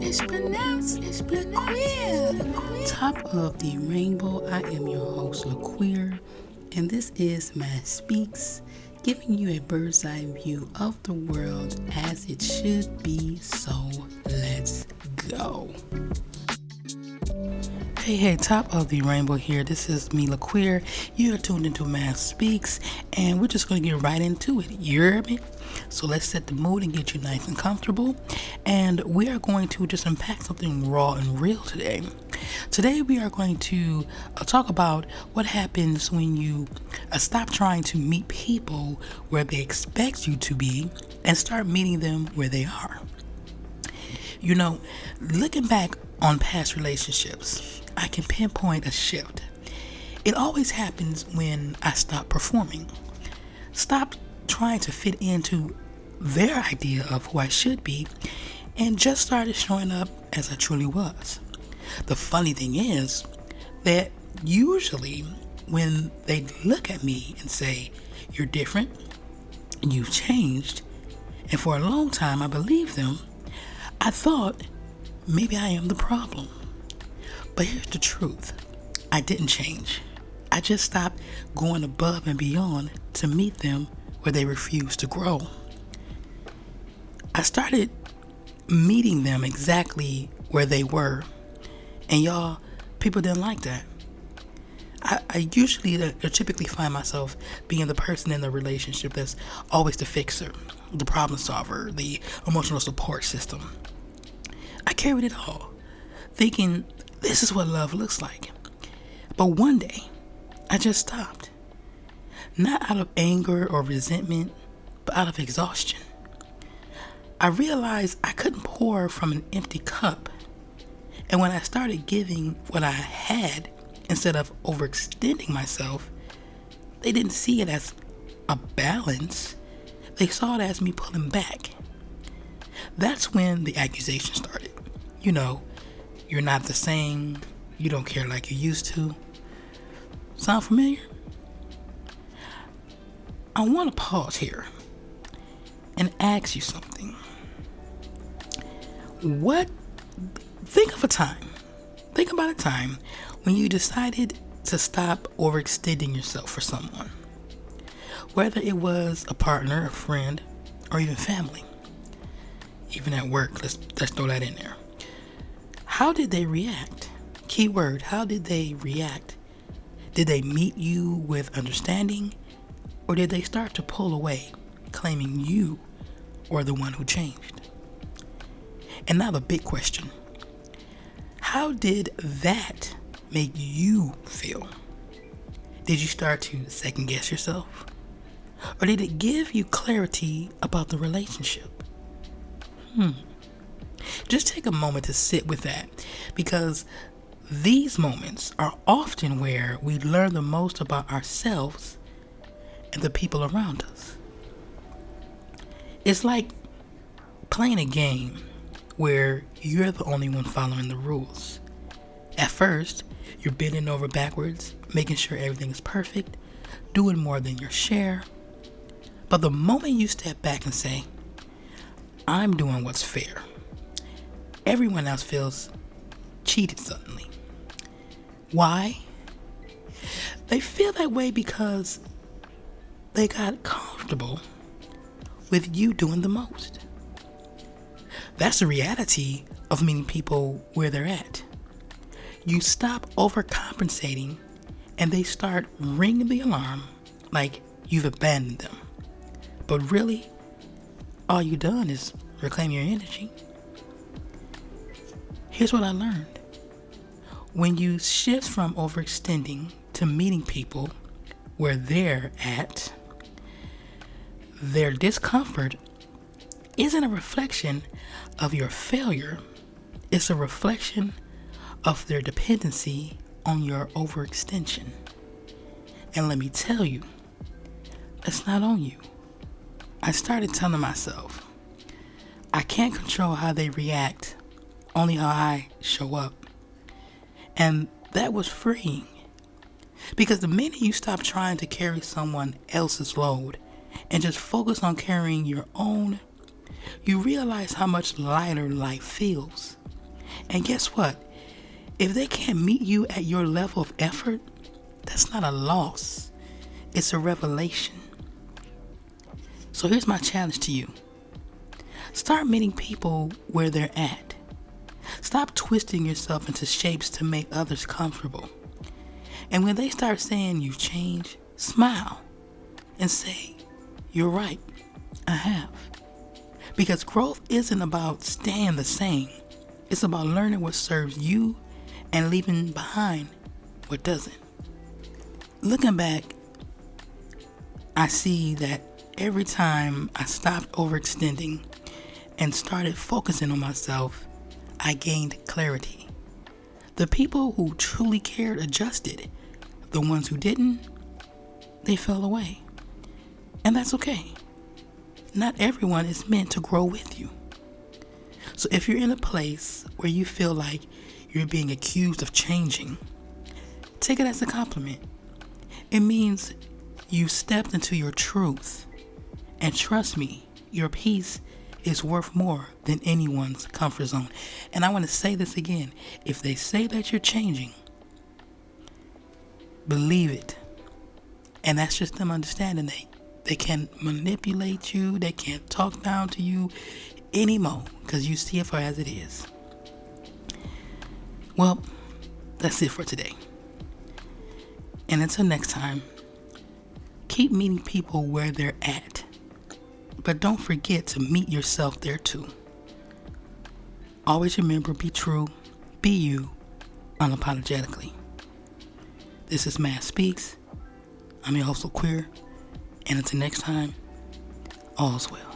It's LaQueer. Top of the rainbow, I am your host, LaQueer, and this is MascSpeaks, giving you a bird's eye view of the world as it should be, so let's go. Hey, top of the rainbow here. This is me, LaQueer. You're tuned into MascSpeaks, and we're just going to get right into it. You hear me? So let's set the mood and get you nice and comfortable. And we are going to just unpack something raw and real today. Today we are going to talk about what happens when you stop trying to meet people where they expect you to be and start meeting them where they are. You know, looking back on past relationships, I can pinpoint a shift. It always happens when I stop performing. Stop trying to fit into their idea of who I should be and just started showing up as I truly was. The funny thing is that usually when they look at me and say, "You're different, you've changed," and for a long time I believed them, I thought maybe I am the problem. But here's the truth. I didn't change. I just stopped going above and beyond to meet them where they refused to grow. I started meeting them exactly where they were. And y'all, people didn't like that. I usually or typically find myself being the person in the relationship that's always the fixer, the problem solver, the emotional support system. I carried it all, thinking this is what love looks like. But one day, I just stopped. Not out of anger or resentment, but out of exhaustion. I realized I couldn't pour from an empty cup. And when I started giving what I had instead of overextending myself, they didn't see it as a balance. They saw it as me pulling back. That's when the accusation started. You know, you're not the same. You don't care like you used to. Sound familiar? I want to pause here and ask you something. Think about a time when you decided to stop overextending yourself for someone. Whether it was a partner, a friend, or even family. Even at work, let's throw that in there. How did they react? Keyword, how did they react? Did they meet you with understanding? Or did they start to pull away, claiming you were the one who changed? And now the big question. How did that make you feel? Did you start to second guess yourself? Or did it give you clarity about the relationship? Just take a moment to sit with that, because these moments are often where we learn the most about ourselves and the people around us. It's like playing a game where you're the only one following the rules. At first, you're bending over backwards, making sure everything is perfect, doing more than your share. But the moment you step back and say, "I'm doing what's fair," everyone else feels cheated suddenly. Why? They feel that way because they got comfortable with you doing the most. That's the reality of meeting people where they're at. You stop overcompensating and they start ringing the alarm like you've abandoned them. But really, all you've done is reclaim your energy. Here's what I learned. When you shift from overextending to meeting people where they're at, their discomfort isn't a reflection of your failure. It's a reflection of their dependency on your overextension. And let me tell you, it's not on you. I started telling myself, I can't control how they react, only how I show up. And that was freeing. Because the minute you stop trying to carry someone else's load and just focus on carrying your own, you realize how much lighter life feels. And guess what? If they can't meet you at your level of effort, that's not a loss. It's a revelation. So here's my challenge to you. Start meeting people where they're at. Stop twisting yourself into shapes to make others comfortable. And when they start saying you've changed, smile and say, you're right, I have. Because growth isn't about staying the same. It's about learning what serves you and leaving behind what doesn't. Looking back, I see that every time I stopped overextending and started focusing on myself, I gained clarity. The people who truly cared adjusted. The ones who didn't, they fell away. And that's okay. Not everyone is meant to grow with you. So if you're in a place where you feel like you're being accused of changing, take it as a compliment. It means you stepped into your truth. And trust me, your peace is worth more than anyone's comfort zone. And I want to say this again. If they say that you're changing, believe it. And that's just them understanding they can't manipulate you. They can't talk down to you anymore because you see it for as it is. Well, that's it for today. And until next time, keep meeting people where they're at. But don't forget to meet yourself there too. Always remember, be true, be you, unapologetically. This is MascSpeaks. I'm your host, Queer. And until next time, all's well.